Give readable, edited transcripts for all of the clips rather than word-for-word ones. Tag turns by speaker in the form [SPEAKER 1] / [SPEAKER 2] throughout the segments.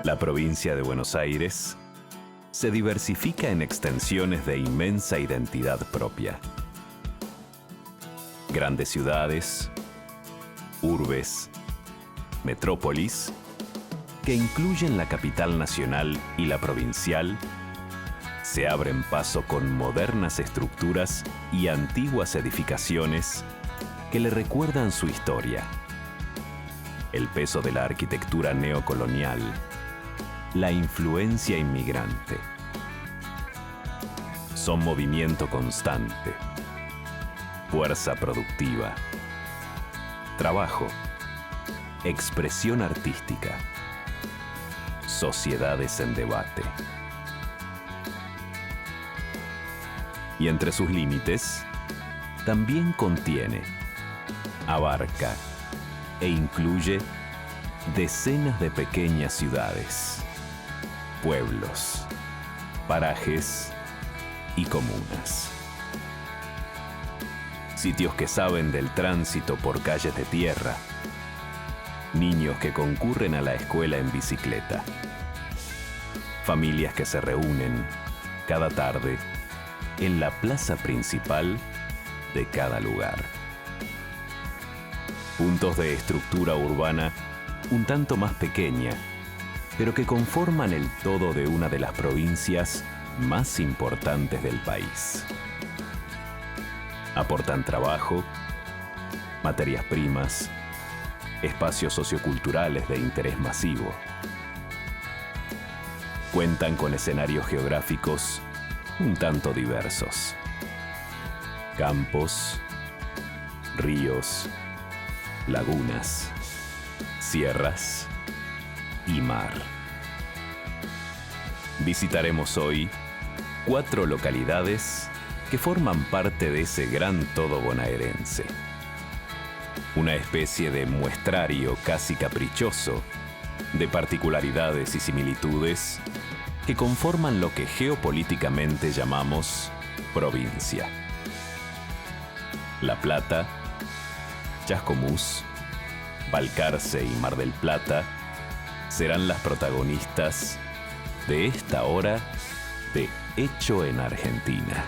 [SPEAKER 1] La provincia de Buenos Aires se diversifica en extensiones de inmensa identidad propia. Grandes ciudades, urbes, metrópolis, que incluyen la capital nacional y la provincial, se abren paso con modernas estructuras y antiguas edificaciones que le recuerdan su historia. El peso de la arquitectura neocolonial, la influencia inmigrante. Son movimiento constante, fuerza productiva, trabajo, expresión artística, sociedades en debate. Y entre sus límites, también contiene, abarca e incluye decenas de pequeñas ciudades, pueblos, parajes y comunas. Sitios que saben del tránsito por calles de tierra, niños que concurren a la escuela en bicicleta, familias que se reúnen cada tarde en la plaza principal de cada lugar. Puntos de estructura urbana un tanto más pequeña, pero que conforman el todo de una de las provincias más importantes del país. Aportan trabajo, materias primas, espacios socioculturales de interés masivo. Cuentan con escenarios geográficos un tanto diversos. Campos, ríos, lagunas, sierras y mar. Visitaremos hoy 4 localidades que forman parte de ese gran todo bonaerense. Una especie de muestrario casi caprichoso de particularidades y similitudes que conforman lo que geopolíticamente llamamos provincia. La Plata, Chascomús, Balcarce y Mar del Plata serán las protagonistas de esta hora de Hecho en Argentina.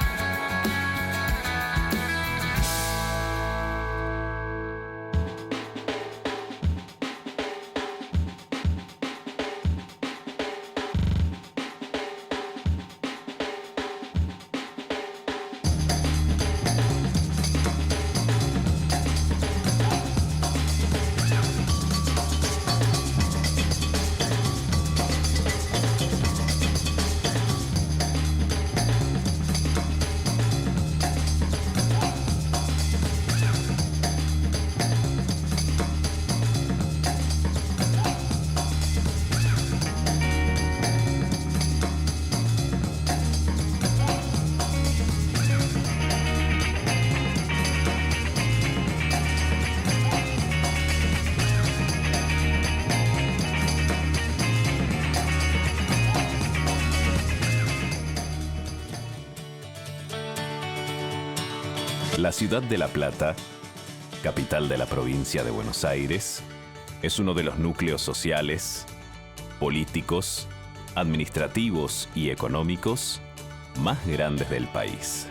[SPEAKER 1] La ciudad de La Plata, capital de la provincia de Buenos Aires, es uno de los núcleos sociales, políticos, administrativos y económicos más grandes del país.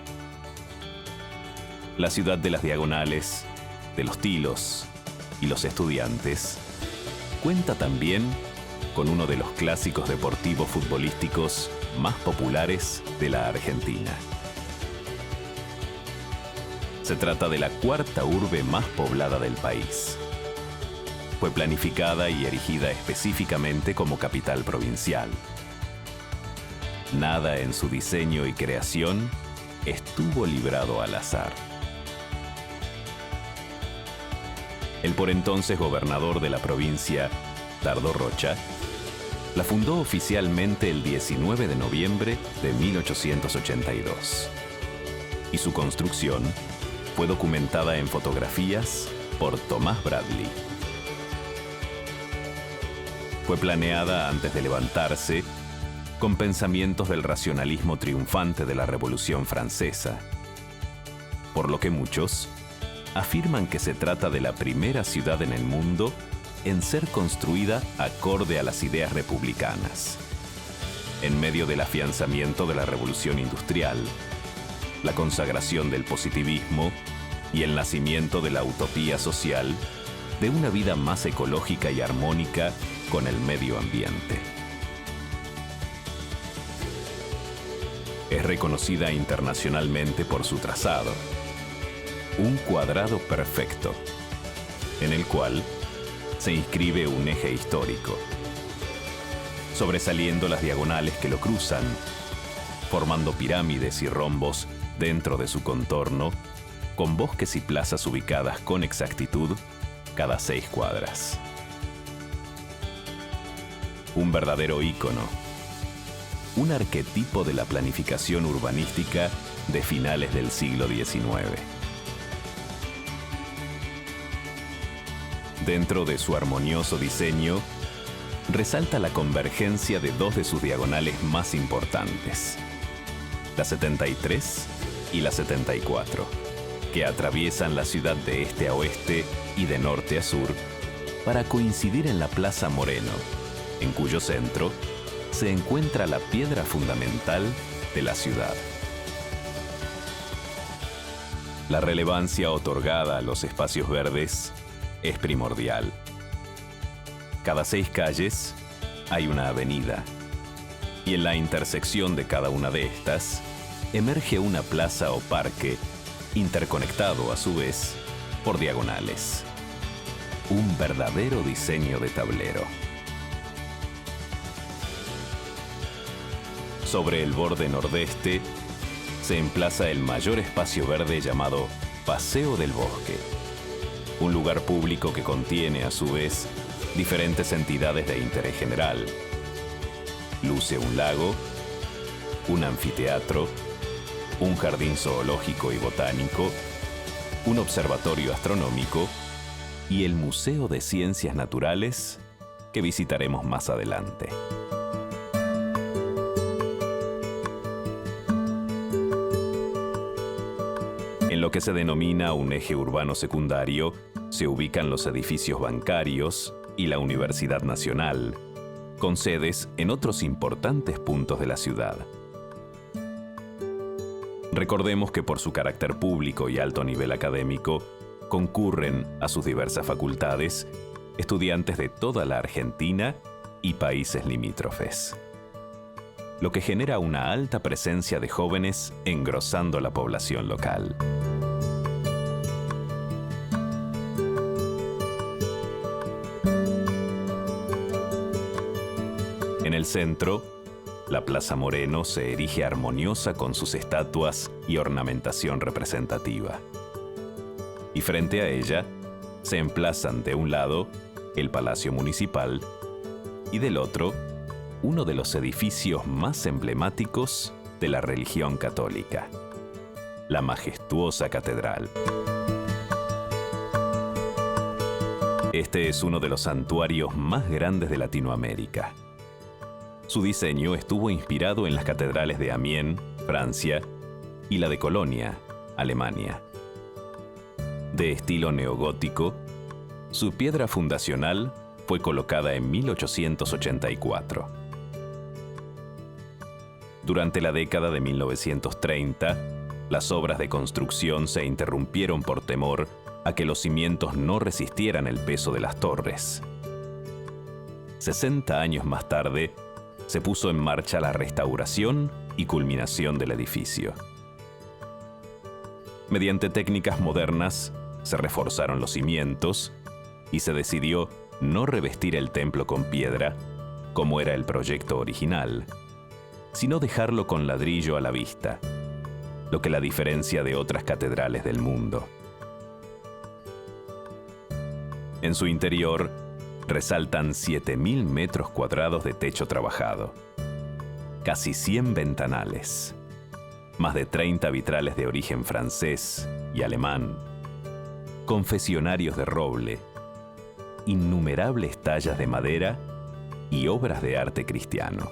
[SPEAKER 1] La ciudad de las diagonales, de los tilos y los estudiantes, cuenta también con uno de los clásicos deportivos futbolísticos más populares de la Argentina. Se trata de la cuarta urbe más poblada del país. Fue planificada y erigida específicamente como capital provincial. Nada en su diseño y creación estuvo librado al azar. El por entonces gobernador de la provincia, Dardo Rocha, la fundó oficialmente el 19 de noviembre de 1882. Y su construcción fue documentada en fotografías por Tomás Bradley. Fue planeada antes de levantarse, con pensamientos del racionalismo triunfante de la Revolución Francesa, por lo que muchos afirman que se trata de la primera ciudad en el mundo en ser construida acorde a las ideas republicanas, en medio del afianzamiento de la Revolución Industrial, la consagración del positivismo y el nacimiento de la utopía social de una vida más ecológica y armónica con el medio ambiente. Es reconocida internacionalmente por su trazado, un cuadrado perfecto, en el cual se inscribe un eje histórico, sobresaliendo las diagonales que lo cruzan, formando pirámides y rombos dentro de su contorno, con bosques y plazas ubicadas con exactitud cada 6 cuadras. Un verdadero ícono, un arquetipo de la planificación urbanística de finales del siglo XIX. Dentro de su armonioso diseño, resalta la convergencia de 2 de sus diagonales más importantes, la 73 y la 74, que atraviesan la ciudad de este a oeste y de norte a sur para coincidir en la Plaza Moreno, en cuyo centro se encuentra la piedra fundamental de la ciudad. La relevancia otorgada a los espacios verdes es primordial. Cada 6 calles hay una avenida, y en la intersección de cada una de estas emerge una plaza o parque, interconectado a su vez por diagonales. Un verdadero diseño de tablero. Sobre el borde nordeste se emplaza el mayor espacio verde llamado Paseo del Bosque, un lugar público que contiene a su vez diferentes entidades de interés general. Luce un lago, un anfiteatro, un jardín zoológico y botánico, un observatorio astronómico y el Museo de Ciencias Naturales que visitaremos más adelante. En lo que se denomina un eje urbano secundario, se ubican los edificios bancarios y la Universidad Nacional, con sedes en otros importantes puntos de la ciudad. Recordemos que por su carácter público y alto nivel académico, concurren a sus diversas facultades estudiantes de toda la Argentina y países limítrofes, lo que genera una alta presencia de jóvenes engrosando la población local. En el centro, la Plaza Moreno se erige armoniosa con sus estatuas y ornamentación representativa. Y frente a ella, se emplazan de un lado el Palacio Municipal y del otro, uno de los edificios más emblemáticos de la religión católica, la majestuosa catedral. Este es uno de los santuarios más grandes de Latinoamérica. Su diseño estuvo inspirado en las catedrales de Amiens, Francia, y la de Colonia, Alemania. De estilo neogótico, su piedra fundacional fue colocada en 1884. Durante la década de 1930, las obras de construcción se interrumpieron por temor a que los cimientos no resistieran el peso de las torres. 60 años más tarde, se puso en marcha la restauración y culminación del edificio. Mediante técnicas modernas, se reforzaron los cimientos y se decidió no revestir el templo con piedra, como era el proyecto original, sino dejarlo con ladrillo a la vista, lo que la diferencia de otras catedrales del mundo. En su interior, resaltan 7.000 metros cuadrados de techo trabajado, casi 100 ventanales, más de 30 vitrales de origen francés y alemán, confesionarios de roble, innumerables tallas de madera y obras de arte cristiano.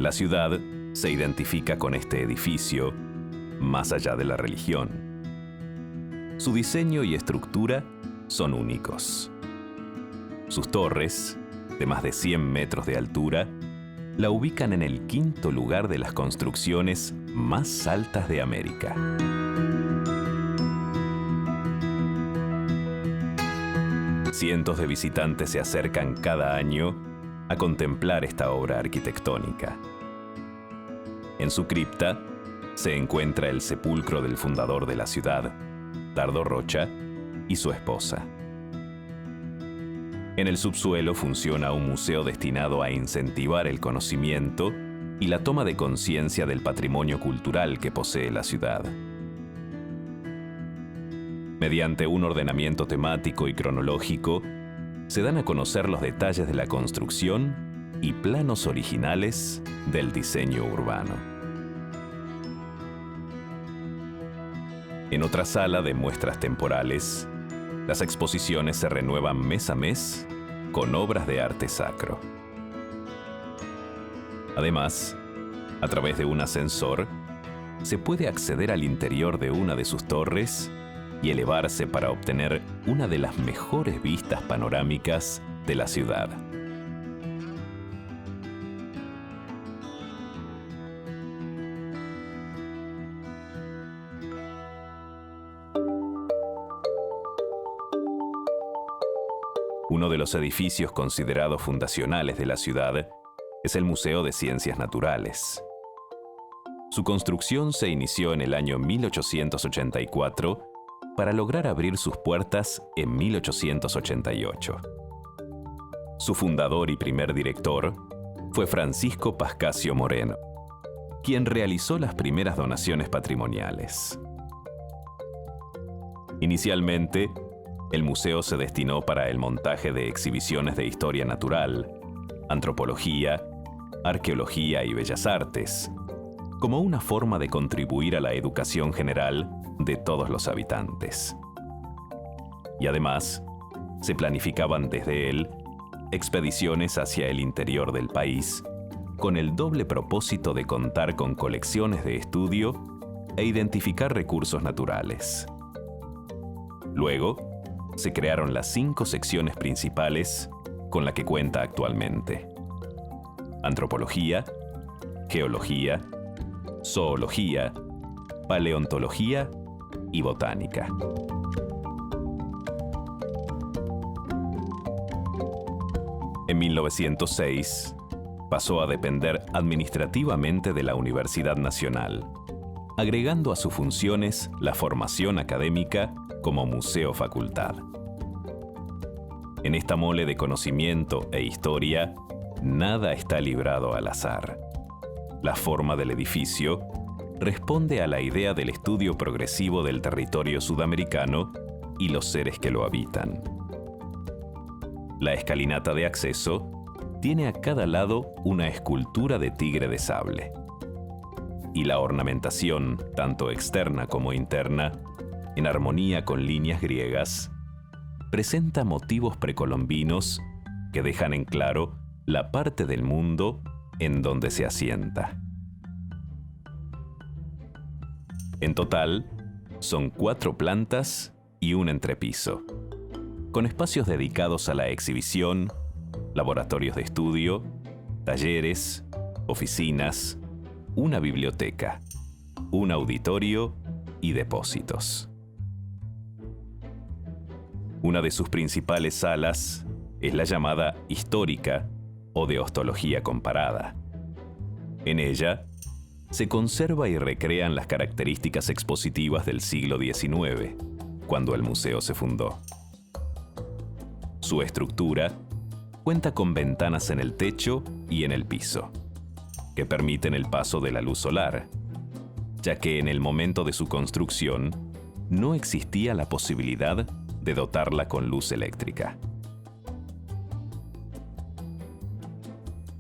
[SPEAKER 1] La ciudad se identifica con este edificio más allá de la religión. Su diseño y estructura son únicos. Sus torres, de más de 100 metros de altura, la ubican en el 5º lugar de las construcciones más altas de América. Cientos de visitantes se acercan cada año a contemplar esta obra arquitectónica. En su cripta se encuentra el sepulcro del fundador de la ciudad, Dardo Rocha, y su esposa. En el subsuelo funciona un museo destinado a incentivar el conocimiento y la toma de conciencia del patrimonio cultural que posee la ciudad. Mediante un ordenamiento temático y cronológico, se dan a conocer los detalles de la construcción y planos originales del diseño urbano. En otra sala de muestras temporales, las exposiciones se renuevan mes a mes con obras de arte sacro. Además, a través de un ascensor, se puede acceder al interior de una de sus torres y elevarse para obtener una de las mejores vistas panorámicas de la ciudad. Uno de los edificios considerados fundacionales de la ciudad es el Museo de Ciencias Naturales. Su construcción se inició en el año 1884 para lograr abrir sus puertas en 1888. Su fundador y primer director fue Francisco Pascasio Moreno, quien realizó las primeras donaciones patrimoniales. Inicialmente, el museo se destinó para el montaje de exhibiciones de historia natural, antropología, arqueología y bellas artes, como una forma de contribuir a la educación general de todos los habitantes. Y además, se planificaban desde él expediciones hacia el interior del país, con el doble propósito de contar con colecciones de estudio e identificar recursos naturales. Luego, se crearon las 5 secciones principales con las que cuenta actualmente: antropología, geología, zoología, paleontología y botánica. En 1906, pasó a depender administrativamente de la Universidad Nacional, agregando a sus funciones la formación académica como museo-facultad. En esta mole de conocimiento e historia, nada está librado al azar. La forma del edificio responde a la idea del estudio progresivo del territorio sudamericano y los seres que lo habitan. La escalinata de acceso tiene a cada lado una escultura de tigre de sable. Y la ornamentación, tanto externa como interna, en armonía con líneas griegas, presenta motivos precolombinos que dejan en claro la parte del mundo en donde se asienta. En total, son 4 plantas y un entrepiso, con espacios dedicados a la exhibición, laboratorios de estudio, talleres, oficinas, una biblioteca un auditorio y depósitos. Una de sus principales salas es la llamada histórica o de ostología comparada. En ella se conserva y recrean las características expositivas del siglo XIX, cuando el museo se fundó. Su estructura cuenta con ventanas en el techo y en el piso, que permiten el paso de la luz solar, ya que en el momento de su construcción no existía la posibilidad de dotarla con luz eléctrica.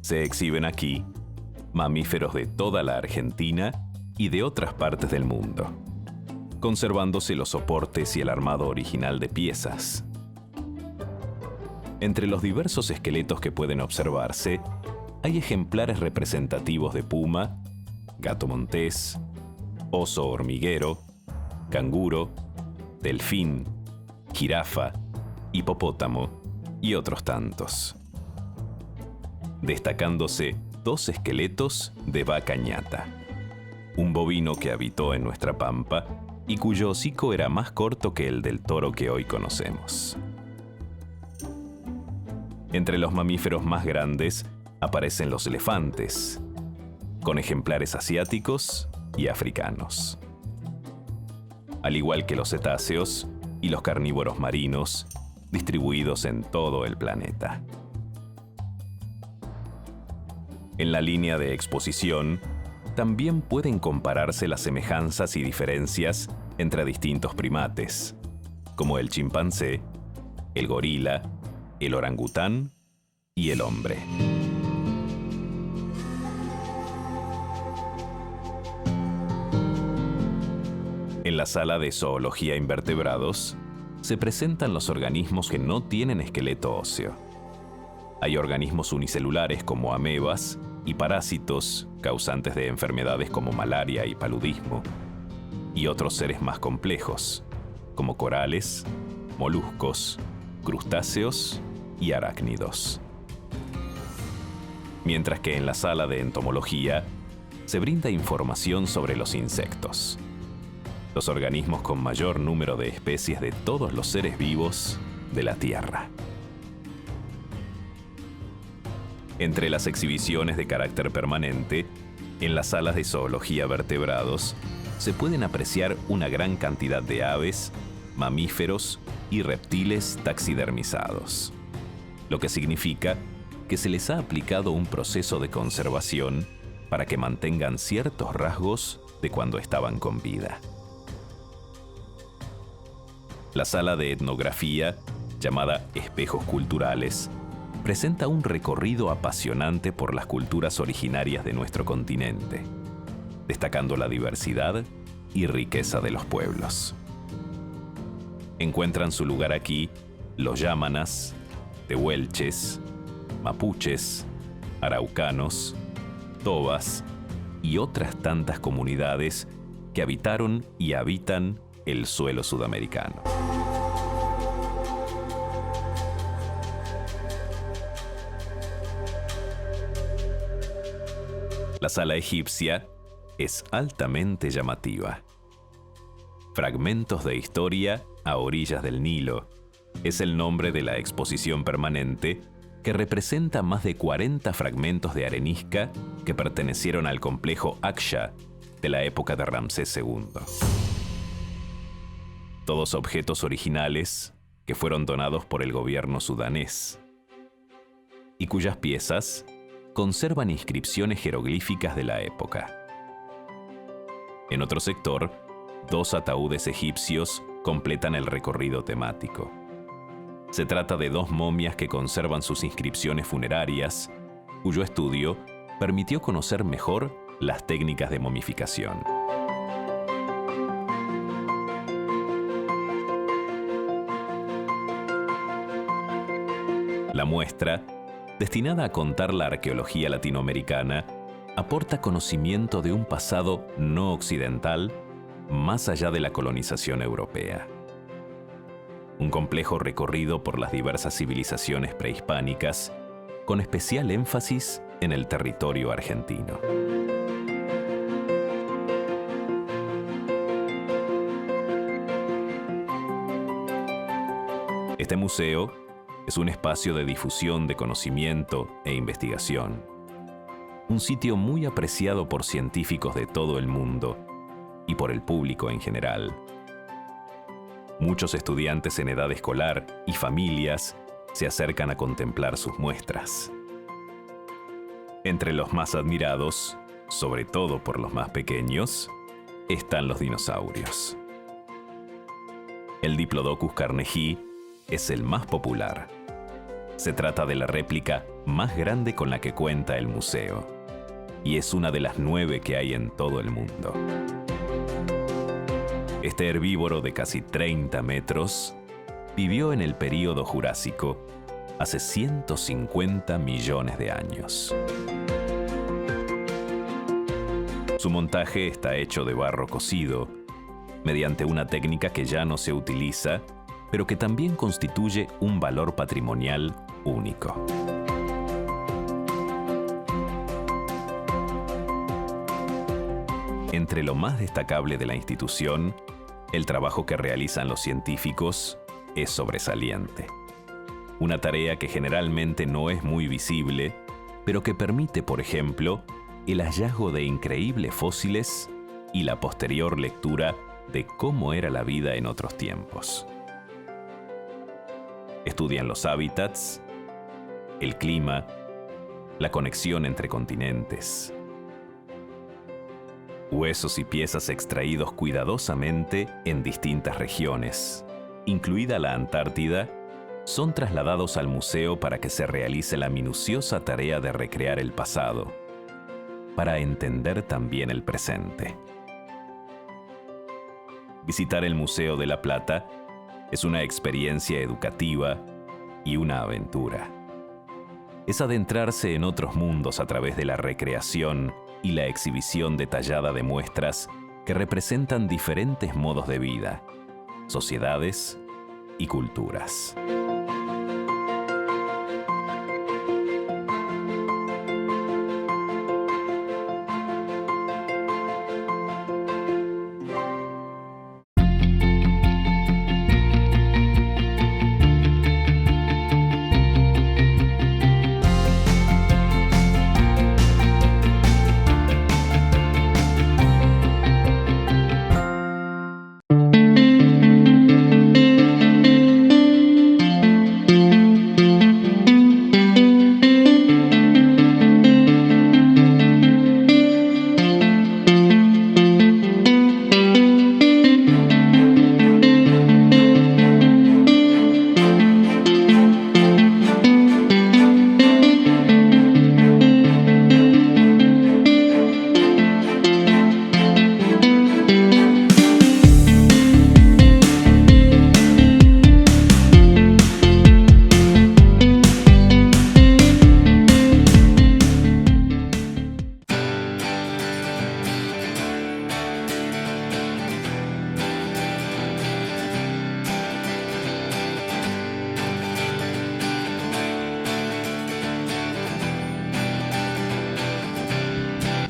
[SPEAKER 1] Se exhiben aquí mamíferos de toda la Argentina y de otras partes del mundo, conservándose los soportes y el armado original de piezas. Entre los diversos esqueletos que pueden observarse, hay ejemplares representativos de puma, gato montés, oso hormiguero, canguro, delfín, jirafa, hipopótamo y otros tantos. Destacándose 2 esqueletos de vaca ñata, un bovino que habitó en nuestra pampa y cuyo hocico era más corto que el del toro que hoy conocemos. Entre los mamíferos más grandes aparecen los elefantes, con ejemplares asiáticos y africanos. Al igual que los cetáceos y los carnívoros marinos, distribuidos en todo el planeta. En la línea de exposición, también pueden compararse las semejanzas y diferencias entre distintos primates, como el chimpancé, el gorila, el orangután y el hombre. En la sala de zoología invertebrados, se presentan los organismos que no tienen esqueleto óseo. Hay organismos unicelulares como amebas y parásitos causantes de enfermedades como malaria y paludismo, y otros seres más complejos, como corales, moluscos, crustáceos y arácnidos. Mientras que en la sala de entomología se brinda información sobre los insectos, los organismos con mayor número de especies de todos los seres vivos de la Tierra. Entre las exhibiciones de carácter permanente, en las salas de zoología vertebrados, se pueden apreciar una gran cantidad de aves, mamíferos y reptiles taxidermizados, lo que significa que se les ha aplicado un proceso de conservación para que mantengan ciertos rasgos de cuando estaban con vida. La sala de etnografía, llamada Espejos Culturales, presenta un recorrido apasionante por las culturas originarias de nuestro continente, destacando la diversidad y riqueza de los pueblos. Encuentran su lugar aquí los yámanas, tehuelches, mapuches, araucanos, tobas y otras tantas comunidades que habitaron y habitan el suelo sudamericano. La sala egipcia es altamente llamativa. Fragmentos de historia a orillas del Nilo es el nombre de la exposición permanente que representa más de 40 fragmentos de arenisca que pertenecieron al complejo Aqsa de la época de Ramsés II. Todos objetos originales que fueron donados por el gobierno sudanés y cuyas piezas conservan inscripciones jeroglíficas de la época. En otro sector, 2 ataúdes egipcios completan el recorrido temático. Se trata de 2 momias que conservan sus inscripciones funerarias, cuyo estudio permitió conocer mejor las técnicas de momificación. La muestra, destinada a contar la arqueología latinoamericana, aporta conocimiento de un pasado no occidental más allá de la colonización europea. Un complejo recorrido por las diversas civilizaciones prehispánicas, con especial énfasis en el territorio argentino. Este museo es un espacio de difusión de conocimiento e investigación. Un sitio muy apreciado por científicos de todo el mundo y por el público en general. Muchos estudiantes en edad escolar y familias se acercan a contemplar sus muestras. Entre los más admirados, sobre todo por los más pequeños, están los dinosaurios. El Diplodocus carnegie es el más popular. Se trata de la réplica más grande con la que cuenta el museo, y es una de las 9 que hay en todo el mundo. Este herbívoro de casi 30 metros vivió en el período Jurásico hace 150 millones de años. Su montaje está hecho de barro cocido, mediante una técnica que ya no se utiliza, pero que también constituye un valor patrimonial único. Entre lo más destacable de la institución, el trabajo que realizan los científicos es sobresaliente. Una tarea que generalmente no es muy visible, pero que permite, por ejemplo, el hallazgo de increíbles fósiles y la posterior lectura de cómo era la vida en otros tiempos. Estudian los hábitats, el clima, la conexión entre continentes. Huesos y piezas extraídos cuidadosamente en distintas regiones, incluida la Antártida, son trasladados al museo para que se realice la minuciosa tarea de recrear el pasado, para entender también el presente. Visitar el Museo de la Plata es una experiencia educativa y una aventura. Es adentrarse en otros mundos a través de la recreación y la exhibición detallada de muestras que representan diferentes modos de vida, sociedades y culturas.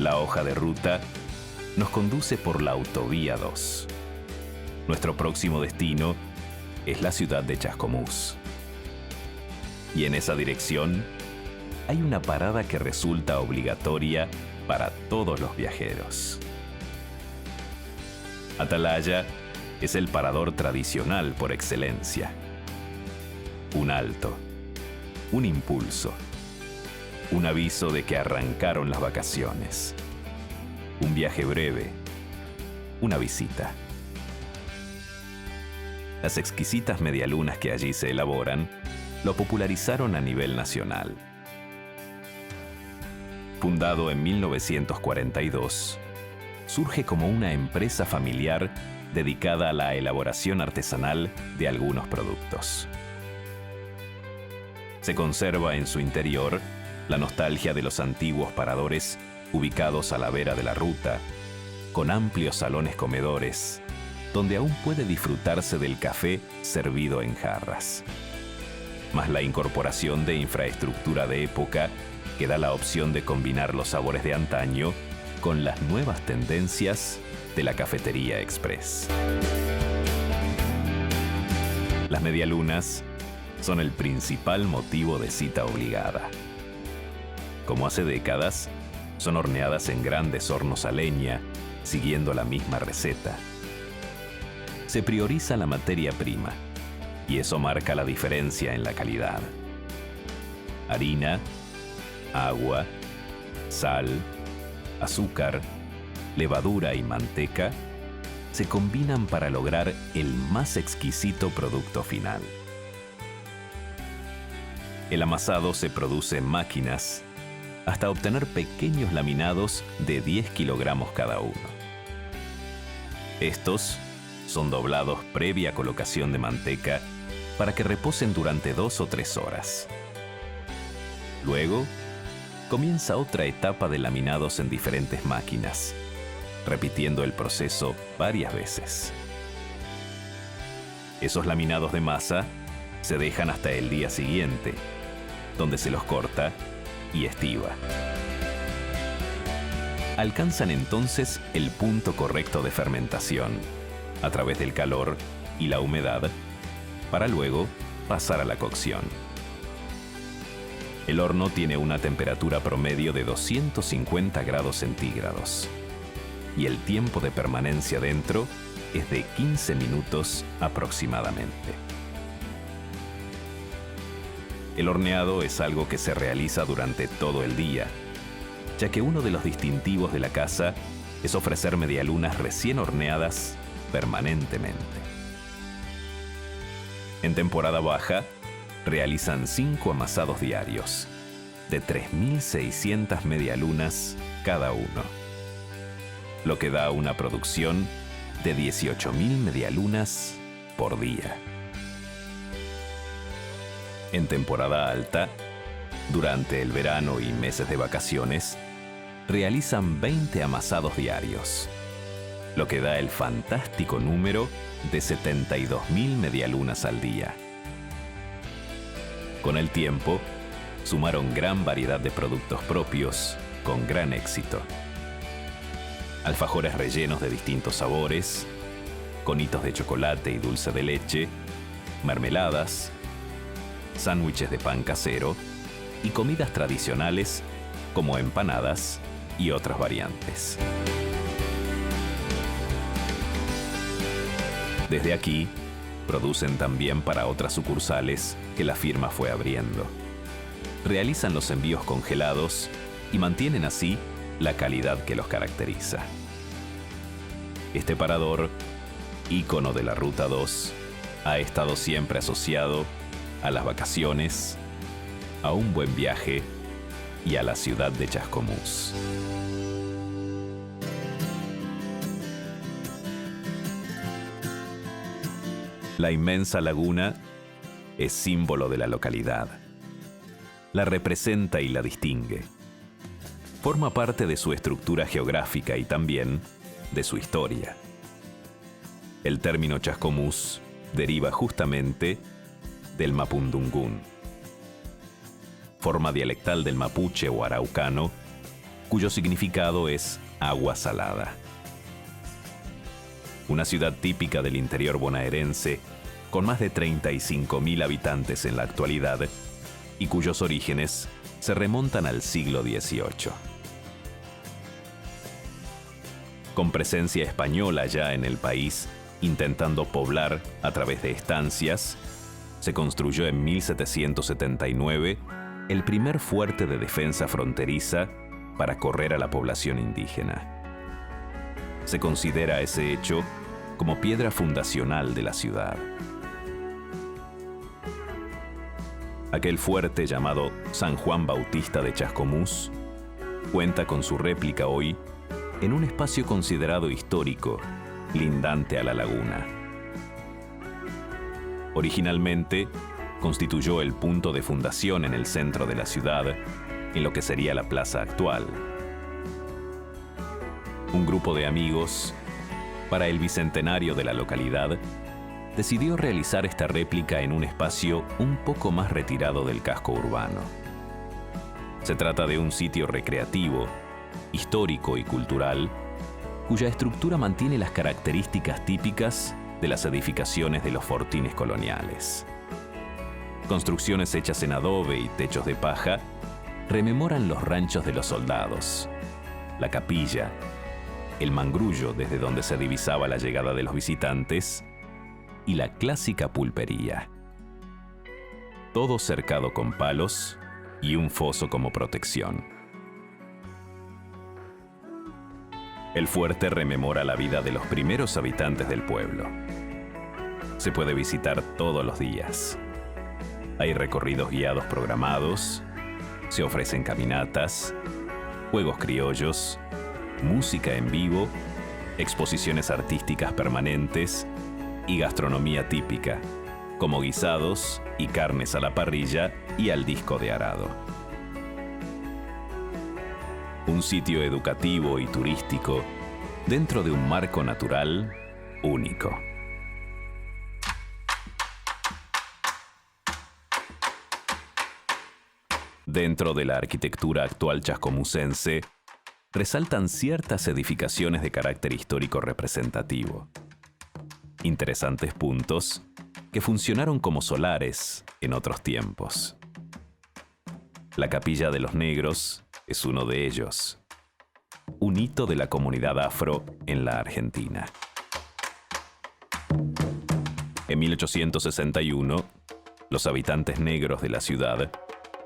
[SPEAKER 1] La hoja de ruta nos conduce por la Autovía 2. Nuestro próximo destino es la ciudad de Chascomús. Y en esa dirección hay una parada que resulta obligatoria para todos los viajeros. Atalaya es el parador tradicional por excelencia. Un alto, un impulso, un aviso de que arrancaron las vacaciones. Un viaje breve, una visita. Las exquisitas medialunas que allí se elaboran lo popularizaron a nivel nacional. Fundado en 1942, surge como una empresa familiar dedicada a la elaboración artesanal de algunos productos. Se conserva en su interior la nostalgia de los antiguos paradores ubicados a la vera de la ruta, con amplios salones comedores, donde aún puede disfrutarse del café servido en jarras. Más la incorporación de infraestructura de época que da la opción de combinar los sabores de antaño con las nuevas tendencias de la cafetería express. Las medialunas son el principal motivo de cita obligada. Como hace décadas, son horneadas en grandes hornos a leña, siguiendo la misma receta. Se prioriza la materia prima, y eso marca la diferencia en la calidad. Harina, agua, sal, azúcar, levadura y manteca se combinan para lograr el más exquisito producto final. El amasado se produce en máquinas hasta obtener pequeños laminados de 10 kilogramos cada uno. Estos son doblados previa colocación de manteca para que reposen durante 2 o 3 horas. Luego, comienza otra etapa de laminados en diferentes máquinas, repitiendo el proceso varias veces. Esos laminados de masa se dejan hasta el día siguiente, donde se los corta y estiva. Alcanzan entonces el punto correcto de fermentación, a través del calor y la humedad, para luego pasar a la cocción. El horno tiene una temperatura promedio de 250 grados centígrados y el tiempo de permanencia dentro es de 15 minutos aproximadamente. El horneado es algo que se realiza durante todo el día, ya que uno de los distintivos de la casa es ofrecer medialunas recién horneadas permanentemente. En temporada baja, realizan 5 amasados diarios, de 3.600 medialunas cada uno, lo que da una producción de 18.000 medialunas por día. En temporada alta, durante el verano y meses de vacaciones, realizan 20 amasados diarios, lo que da el fantástico número de 72.000 medialunas al día. Con el tiempo, sumaron gran variedad de productos propios con gran éxito. Alfajores rellenos de distintos sabores, conitos de chocolate y dulce de leche, mermeladas, sándwiches de pan casero y comidas tradicionales como empanadas y otras variantes. Desde aquí, producen también para otras sucursales que la firma fue abriendo. Realizan los envíos congelados y mantienen así la calidad que los caracteriza. Este parador, ícono de la Ruta 2, ha estado siempre asociado a las vacaciones, a un buen viaje y a la ciudad de Chascomús. La inmensa laguna es símbolo de la localidad. La representa y la distingue. Forma parte de su estructura geográfica y también de su historia. El término Chascomús deriva justamente del mapudungún, forma dialectal del mapuche o araucano, cuyo significado es agua salada. Una ciudad típica del interior bonaerense, con más de 35.000 habitantes en la actualidad y cuyos orígenes se remontan al siglo XVIII. Con presencia española ya en el país, intentando poblar a través de estancias, se construyó en 1779 el primer fuerte de defensa fronteriza para correr a la población indígena. Se considera ese hecho como piedra fundacional de la ciudad. Aquel fuerte llamado San Juan Bautista de Chascomús cuenta con su réplica hoy en un espacio considerado histórico, lindante a la laguna. Originalmente, constituyó el punto de fundación en el centro de la ciudad, en lo que sería la plaza actual. Un grupo de amigos, para el bicentenario de la localidad, decidió realizar esta réplica en un espacio un poco más retirado del casco urbano. Se trata de un sitio recreativo, histórico y cultural, cuya estructura mantiene las características típicas de las edificaciones de los fortines coloniales. construcciones hechas en adobe y techos de paja rememoran los ranchos de los soldados, la capilla, el mangrullo desde donde se divisaba la llegada de los visitantes y la clásica pulpería. Todo cercado con palos y un foso como protección. El fuerte rememora la vida de los primeros habitantes del pueblo. Se puede visitar todos los días. Hay recorridos guiados programados, se ofrecen caminatas, juegos criollos, música en vivo, exposiciones artísticas permanentes y gastronomía típica, como guisados y carnes a la parrilla y al disco de arado. Un sitio educativo y turístico dentro de un marco natural único. Dentro de la arquitectura actual chascomusense, resaltan ciertas edificaciones de carácter histórico representativo. Interesantes puntos que funcionaron como solares en otros tiempos. La Capilla de los Negros es uno de ellos, un hito de la comunidad afro en la Argentina. En 1861, los habitantes negros de la ciudad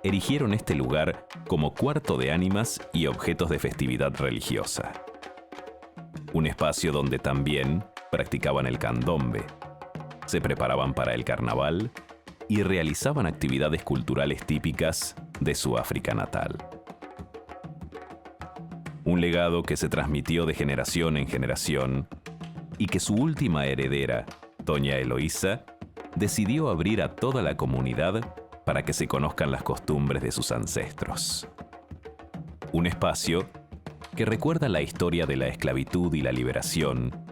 [SPEAKER 1] erigieron este lugar como cuarto de ánimas y objetos de festividad religiosa. Un espacio donde también practicaban el candombe, se preparaban para el carnaval y realizaban actividades culturales típicas de su África natal. Un legado que se transmitió de generación en generación y que su última heredera, doña Eloísa, decidió abrir a toda la comunidad para que se conozcan las costumbres de sus ancestros. Un espacio que recuerda la historia de la esclavitud y la liberación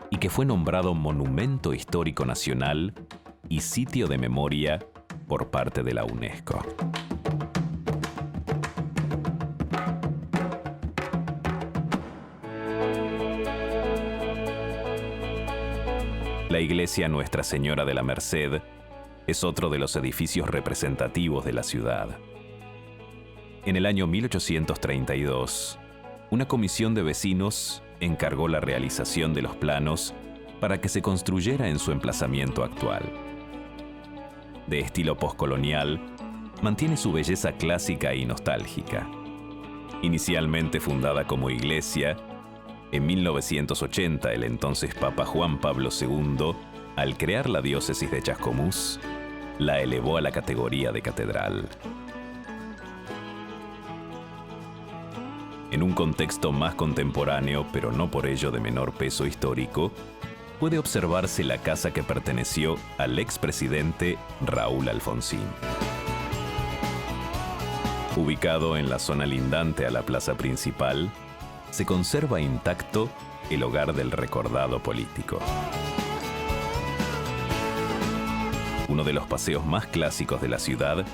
[SPEAKER 1] y que fue nombrado Monumento Histórico Nacional y Sitio de Memoria por parte de la UNESCO. La iglesia Nuestra Señora de la Merced es otro de los edificios representativos de la ciudad. En el año 1832, una comisión de vecinos encargó la realización de los planos para que se construyera en su emplazamiento actual. De estilo postcolonial, mantiene su belleza clásica y nostálgica. Inicialmente fundada como iglesia, en 1980 el entonces Papa Juan Pablo II, al crear la diócesis de Chascomús, la elevó a la categoría de catedral. En un contexto más contemporáneo, pero no por ello de menor peso histórico, puede observarse la casa que perteneció al expresidente Raúl Alfonsín. Ubicado en la zona lindante a la plaza principal, se conserva intacto el hogar del recordado político. Uno de los paseos más clásicos de la ciudad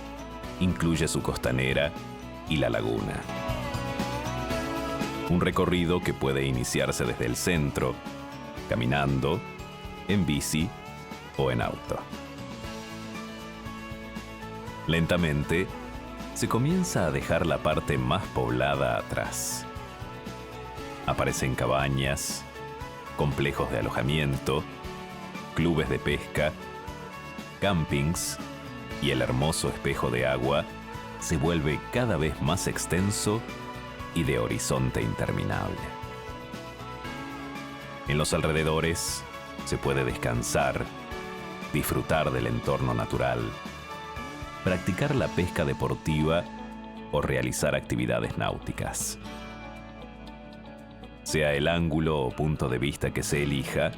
[SPEAKER 1] incluye su costanera y la laguna. Un recorrido que puede iniciarse desde el centro, caminando, en bici o en auto. Lentamente, se comienza a dejar la parte más poblada atrás. Aparecen cabañas, complejos de alojamiento, clubes de pesca, campings y el hermoso espejo de agua se vuelve cada vez más extenso y de horizonte interminable. En los alrededores se puede descansar, disfrutar del entorno natural, practicar la pesca deportiva o realizar actividades náuticas. Sea el ángulo o punto de vista que se elija,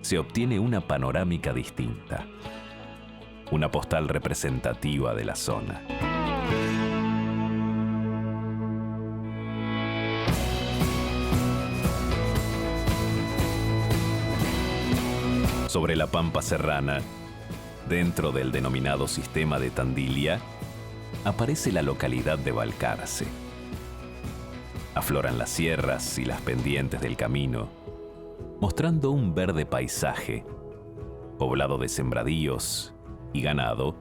[SPEAKER 1] se obtiene una panorámica distinta, una postal representativa de la zona. Sobre la pampa serrana, dentro del denominado sistema de Tandilia, aparece la localidad de Balcarce. Afloran las sierras y las pendientes del camino, mostrando un verde paisaje, poblado de sembradíos y ganado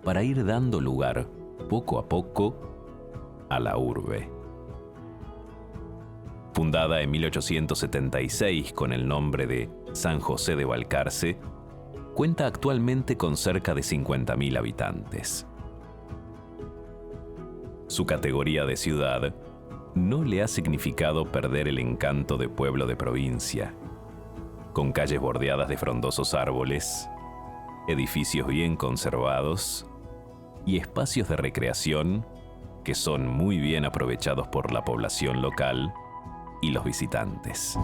[SPEAKER 1] para ir dando lugar, poco a poco, a la urbe. Fundada en 1876 con el nombre de San José de Balcarce, cuenta actualmente con cerca de 50.000 habitantes. Su categoría de ciudad no le ha significado perder el encanto de pueblo de provincia, con calles bordeadas de frondosos árboles, edificios bien conservados y espacios de recreación que son muy bien aprovechados por la población local y los visitantes.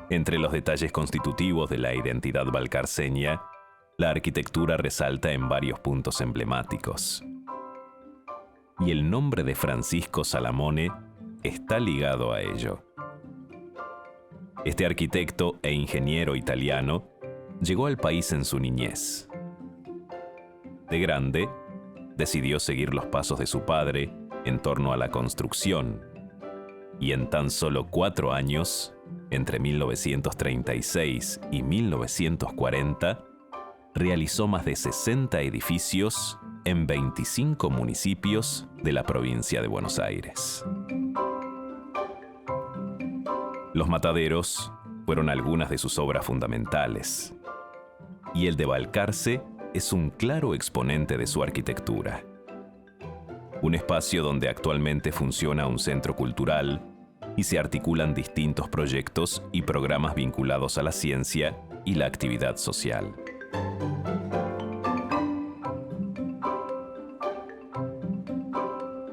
[SPEAKER 1] Entre los detalles constitutivos de la identidad balcarceña, la arquitectura resalta en varios puntos emblemáticos. Y el nombre de Francisco Salamone está ligado a ello. Este arquitecto e ingeniero italiano llegó al país en su niñez. De grande, decidió seguir los pasos de su padre en torno a la construcción, y en tan solo 4 años, entre 1936 y 1940, realizó más de 60 edificios en 25 municipios de la provincia de Buenos Aires. Los mataderos fueron algunas de sus obras fundamentales, y el de Balcarce es un claro exponente de su arquitectura. Un espacio donde actualmente funciona un centro cultural y se articulan distintos proyectos y programas vinculados a la ciencia y la actividad social.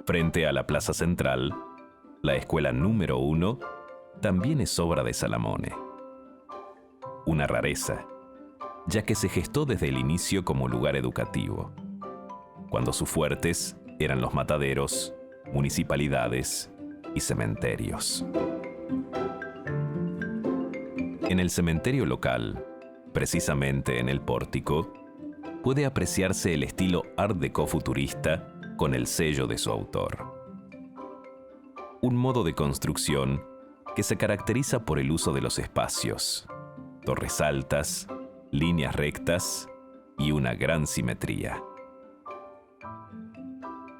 [SPEAKER 1] Frente a la Plaza Central, la escuela número 1 también es obra de Salamone. Una rareza, ya que se gestó desde el inicio como lugar educativo, cuando sus fuertes eran los mataderos, municipalidades y cementerios. En el cementerio local, precisamente en el pórtico, puede apreciarse el estilo Art Deco futurista con el sello de su autor. Un modo de construcción que se caracteriza por el uso de los espacios, torres altas, líneas rectas y una gran simetría.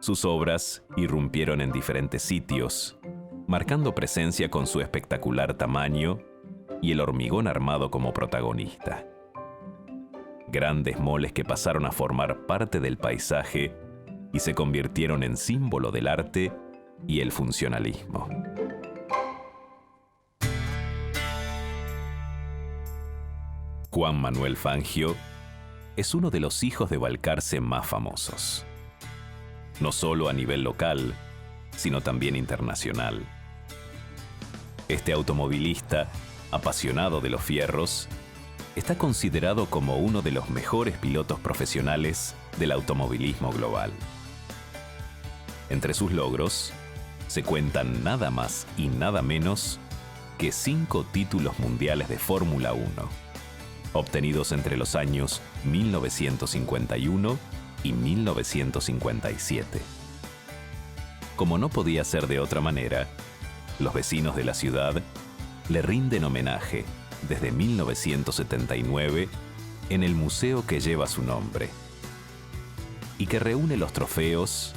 [SPEAKER 1] Sus obras irrumpieron en diferentes sitios, marcando presencia con su espectacular tamaño y el hormigón armado como protagonista. Grandes moles que pasaron a formar parte del paisaje y se convirtieron en símbolo del arte y el funcionalismo. Juan Manuel Fangio es uno de los hijos de Balcarce más famosos, no solo a nivel local, sino también internacional. Este automovilista, apasionado de los fierros, está considerado como uno de los mejores pilotos profesionales del automovilismo global. Entre sus logros, se cuentan nada más y nada menos que 5 títulos mundiales de Fórmula 1, obtenidos entre los años 1951 y 1957. Como no podía ser de otra manera, los vecinos de la ciudad le rinden homenaje desde 1979 en el museo que lleva su nombre y que reúne los trofeos,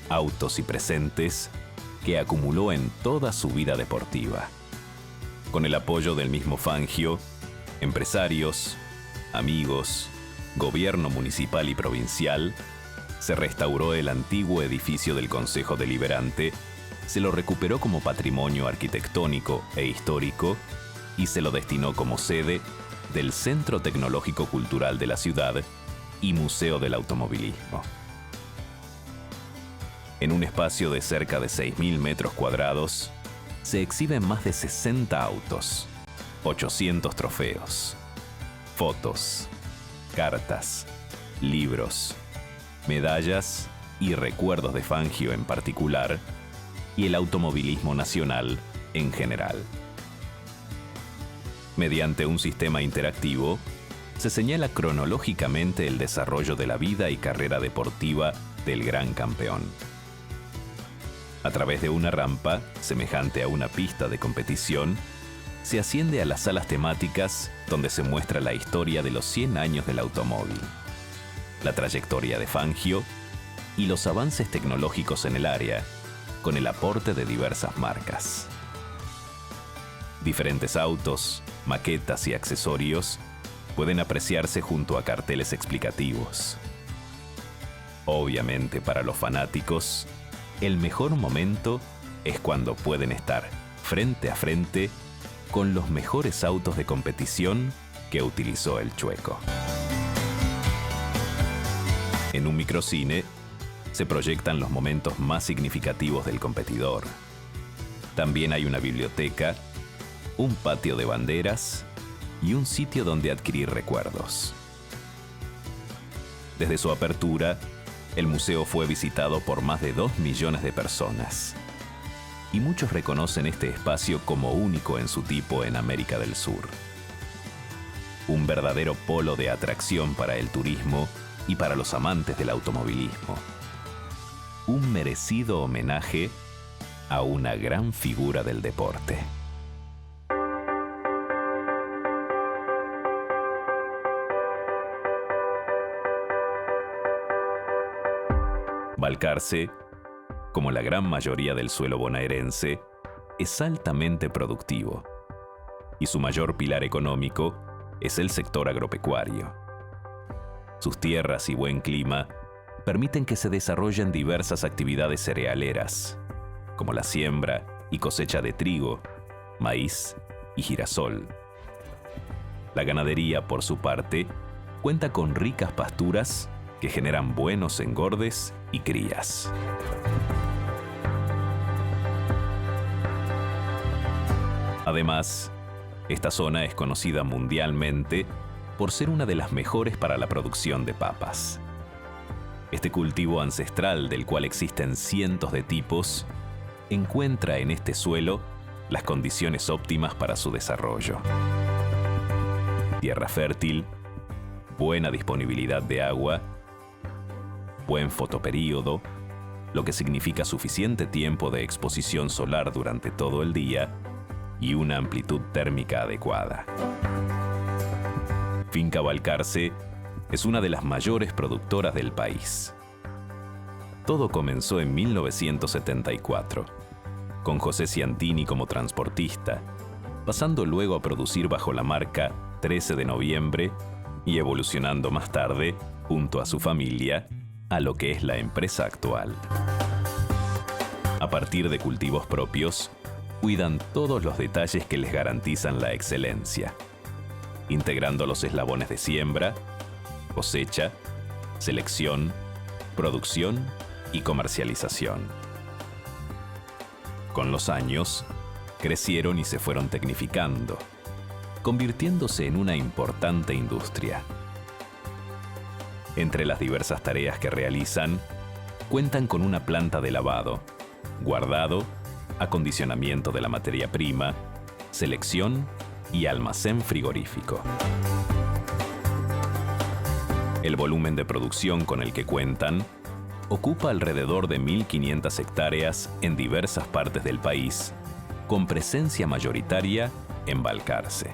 [SPEAKER 1] autos y presentes que acumuló en toda su vida deportiva. Con el apoyo del mismo Fangio, empresarios, amigos, gobierno municipal y provincial, se restauró el antiguo edificio del Consejo Deliberante, se lo recuperó como patrimonio arquitectónico e histórico y se lo destinó como sede del Centro Tecnológico Cultural de la ciudad y Museo del Automovilismo. En un espacio de cerca de 6.000 metros cuadrados, se exhiben más de 60 autos, 800 trofeos, fotos, cartas, libros, medallas y recuerdos de Fangio en particular, y el automovilismo nacional en general. Mediante un sistema interactivo, se señala cronológicamente el desarrollo de la vida y carrera deportiva del gran campeón. A través de una rampa, semejante a una pista de competición, se asciende a las salas temáticas donde se muestra la historia de los 100 años del automóvil, la trayectoria de Fangio y los avances tecnológicos en el área, con el aporte de diversas marcas. Diferentes autos, maquetas y accesorios pueden apreciarse junto a carteles explicativos. Obviamente, para los fanáticos, el mejor momento es cuando pueden estar frente a frente con los mejores autos de competición que utilizó el Chueco. En un microcine se proyectan los momentos más significativos del competidor. También hay una biblioteca, un patio de banderas y un sitio donde adquirir recuerdos. Desde su apertura, el museo fue visitado por más de 2 millones de personas. Y muchos reconocen este espacio como único en su tipo en América del Sur. Un verdadero polo de atracción para el turismo y para los amantes del automovilismo. Un merecido homenaje a una gran figura del deporte. Balcarce, como la gran mayoría del suelo bonaerense, es altamente productivo y su mayor pilar económico es el sector agropecuario. Sus tierras y buen clima permiten que se desarrollen diversas actividades cerealeras, como la siembra y cosecha de trigo, maíz y girasol. La ganadería, por su parte, cuenta con ricas pasturas que generan buenos engordes y crías. Además, esta zona es conocida mundialmente por ser una de las mejores para la producción de papas. Este cultivo ancestral, del cual existen cientos de tipos, encuentra en este suelo las condiciones óptimas para su desarrollo. Tierra fértil, buena disponibilidad de agua, buen fotoperíodo, lo que significa suficiente tiempo de exposición solar durante todo el día y una amplitud térmica adecuada. Finca Balcarce es una de las mayores productoras del país. Todo comenzó en 1974, con José Ciantini como transportista, pasando luego a producir bajo la marca 13 de noviembre y evolucionando más tarde, junto a su familia, a lo que es la empresa actual. A partir de cultivos propios, cuidan todos los detalles que les garantizan la excelencia, integrando los eslabones de siembra, cosecha, selección, producción y comercialización. Con los años, crecieron y se fueron tecnificando, convirtiéndose en una importante industria. Entre las diversas tareas que realizan, cuentan con una planta de lavado, guardado, acondicionamiento de la materia prima, selección y almacén frigorífico. El volumen de producción con el que cuentan ocupa alrededor de 1.500 hectáreas en diversas partes del país, con presencia mayoritaria en Balcarce.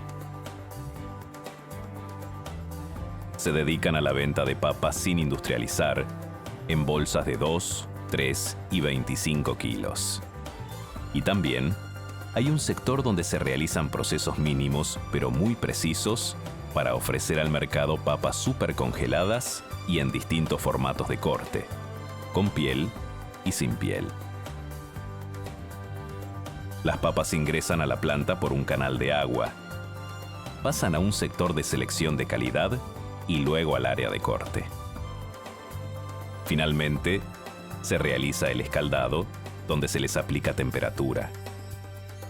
[SPEAKER 1] Se dedican a la venta de papas sin industrializar, en bolsas de 2, 3 y 25 kilos. Y también hay un sector donde se realizan procesos mínimos, pero muy precisos, para ofrecer al mercado papas súper congeladas y en distintos formatos de corte, con piel y sin piel. Las papas ingresan a la planta por un canal de agua, pasan a un sector de selección de calidad y luego al área de corte. Finalmente, se realiza el escaldado, donde se les aplica temperatura.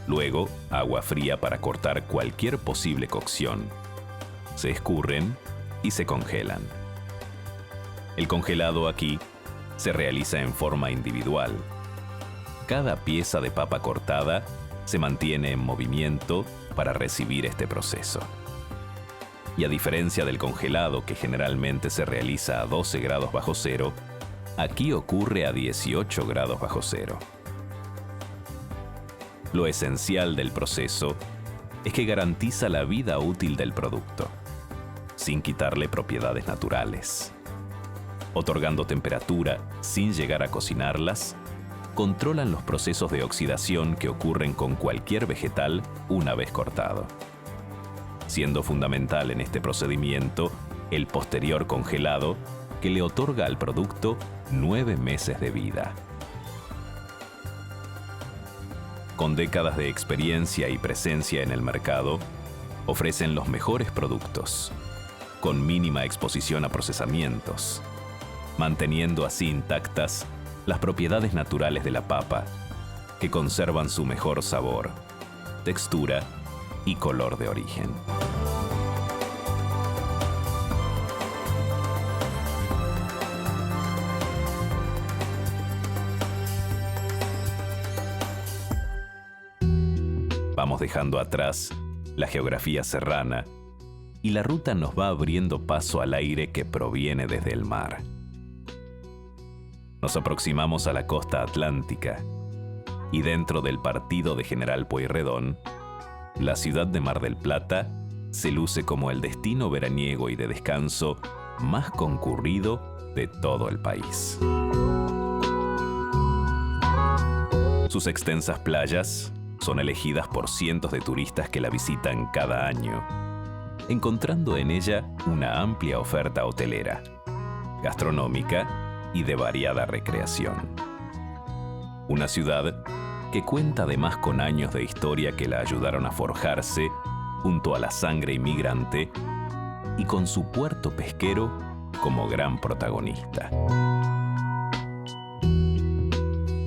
[SPEAKER 1] Luego, agua fría para cortar cualquier posible cocción. Se escurren y se congelan. El congelado aquí se realiza en forma individual. Cada pieza de papa cortada se mantiene en movimiento para recibir este proceso. Y a diferencia del congelado, que generalmente se realiza a 12 grados bajo cero, aquí ocurre a 18 grados bajo cero. Lo esencial del proceso es que garantiza la vida útil del producto, sin quitarle propiedades naturales. Otorgando temperatura sin llegar a cocinarlas, controlan los procesos de oxidación que ocurren con cualquier vegetal una vez cortado. Siendo fundamental en este procedimiento el posterior congelado que le otorga al producto 9 meses de vida. Con décadas de experiencia y presencia en el mercado, ofrecen los mejores productos, con mínima exposición a procesamientos, manteniendo así intactas las propiedades naturales de la papa, que conservan su mejor sabor, textura y color de origen. Vamos dejando atrás la geografía serrana y la ruta nos va abriendo paso al aire que proviene desde el mar. Nos aproximamos a la costa atlántica y dentro del partido de General Pueyrredón, la ciudad de Mar del Plata se luce como el destino veraniego y de descanso más concurrido de todo el país. Sus extensas playas son elegidas por cientos de turistas que la visitan cada año, encontrando en ella una amplia oferta hotelera, gastronómica y de variada recreación. Una ciudad que cuenta además con años de historia que la ayudaron a forjarse junto a la sangre inmigrante y con su puerto pesquero como gran protagonista.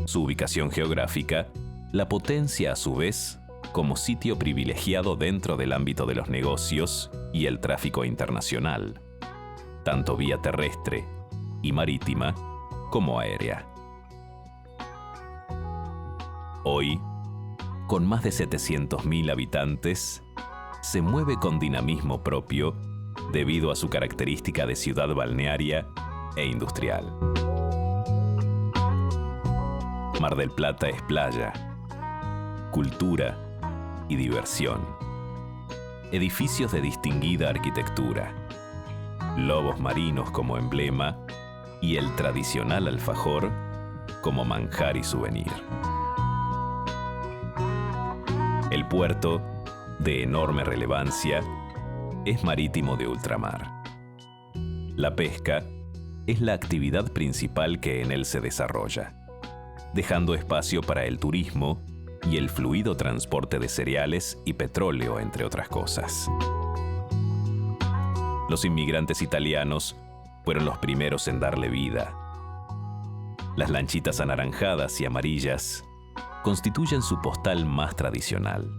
[SPEAKER 1] Su ubicación geográfica la potencia a su vez como sitio privilegiado dentro del ámbito de los negocios y el tráfico internacional, tanto vía terrestre y marítima como aérea. Hoy, con más de 700.000 habitantes, se mueve con dinamismo propio debido a su característica de ciudad balnearia e industrial. Mar del Plata es playa, cultura y diversión. Edificios de distinguida arquitectura, lobos marinos como emblema y el tradicional alfajor como manjar y souvenir. El puerto, de enorme relevancia, es marítimo de ultramar. La pesca es la actividad principal que en él se desarrolla, dejando espacio para el turismo y el fluido transporte de cereales y petróleo, entre otras cosas. Los inmigrantes italianos fueron los primeros en darle vida. Las lanchitas anaranjadas y amarillas constituyen su postal más tradicional.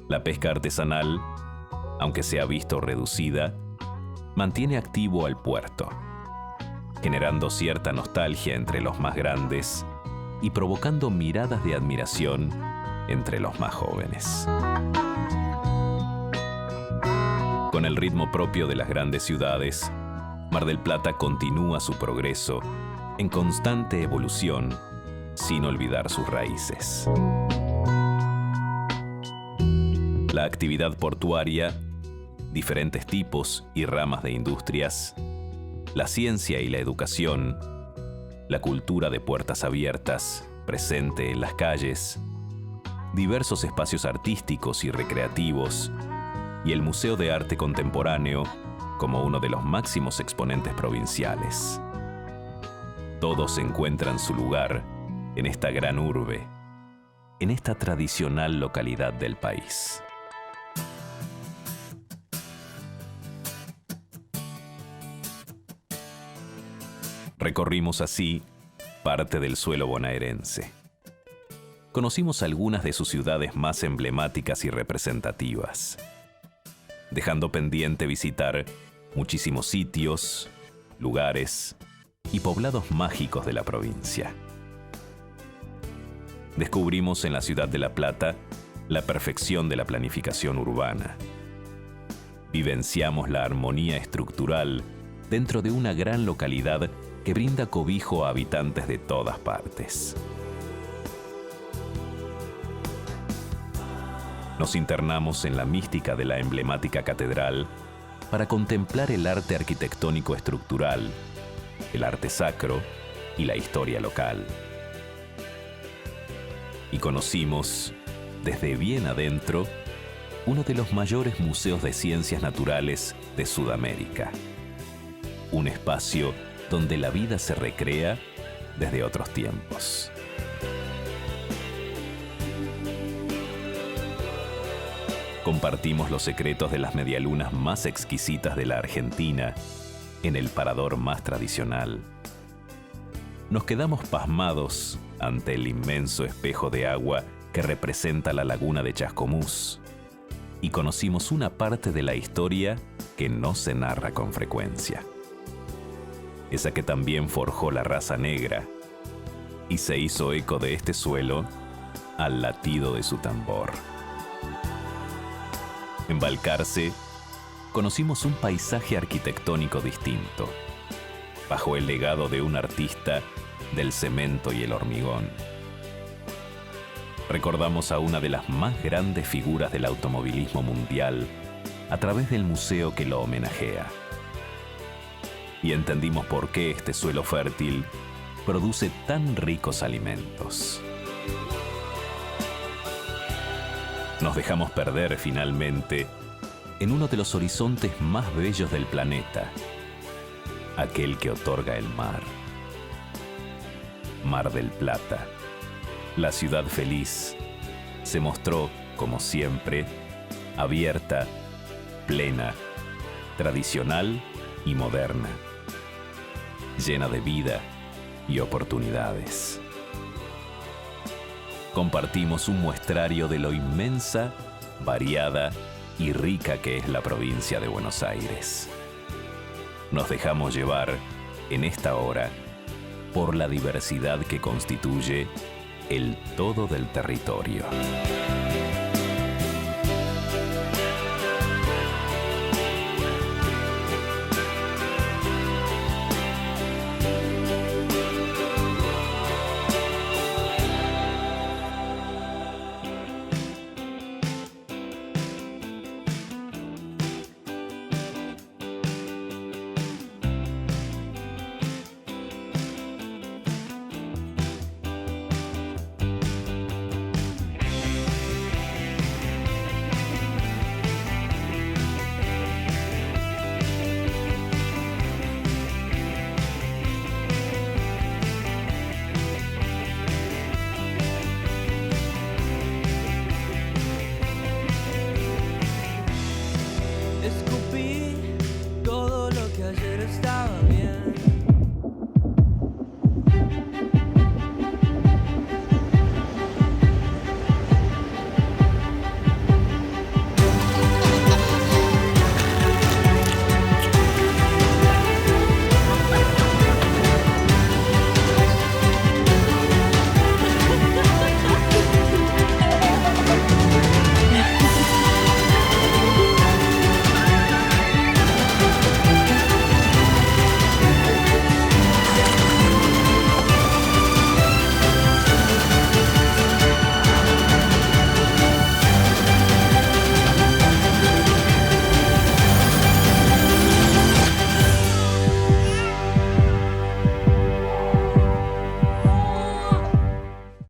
[SPEAKER 1] La pesca artesanal, aunque se ha visto reducida, mantiene activo al puerto, generando cierta nostalgia entre los más grandes y provocando miradas de admiración entre los más jóvenes. Con el ritmo propio de las grandes ciudades, Mar del Plata continúa su progreso en constante evolución, sin olvidar sus raíces. La actividad portuaria, diferentes tipos y ramas de industrias, la ciencia y la educación, la cultura de puertas abiertas, presente en las calles, diversos espacios artísticos y recreativos, y el Museo de Arte Contemporáneo como uno de los máximos exponentes provinciales. Todos encuentran su lugar en esta gran urbe, en esta tradicional localidad del país. Recorrimos así parte del suelo bonaerense. Conocimos algunas de sus ciudades más emblemáticas y representativas, dejando pendiente visitar muchísimos sitios, lugares y poblados mágicos de la provincia. Descubrimos en la ciudad de La Plata la perfección de la planificación urbana. Vivenciamos la armonía estructural dentro de una gran localidad que brinda cobijo a habitantes de todas partes. Nos internamos en la mística de la emblemática catedral para contemplar el arte arquitectónico estructural, el arte sacro y la historia local. Y conocimos, desde bien adentro, uno de los mayores museos de ciencias naturales de Sudamérica. Un espacio donde la vida se recrea desde otros tiempos. Compartimos los secretos de las medialunas más exquisitas de la Argentina en el parador más tradicional. Nos quedamos pasmados ante el inmenso espejo de agua que representa la laguna de Chascomús y conocimos una parte de la historia que no se narra con frecuencia. Esa que también forjó la raza negra y se hizo eco de este suelo al latido de su tambor. En Balcarce, conocimos un paisaje arquitectónico distinto, bajo el legado de un artista del cemento y el hormigón. Recordamos a una de las más grandes figuras del automovilismo mundial a través del museo que lo homenajea. Y entendimos por qué este suelo fértil produce tan ricos alimentos. Nos dejamos perder finalmente en uno de los horizontes más bellos del planeta, aquel que otorga el mar. Mar del Plata, la ciudad feliz, se mostró, como siempre, abierta, plena, tradicional y moderna, llena de vida y oportunidades. Compartimos un muestrario de lo inmensa, variada y rica que es la provincia de Buenos Aires. Nos dejamos llevar, en esta hora, por la diversidad que constituye el todo del territorio.
[SPEAKER 2] Escupí todo lo que ayer estaba bien.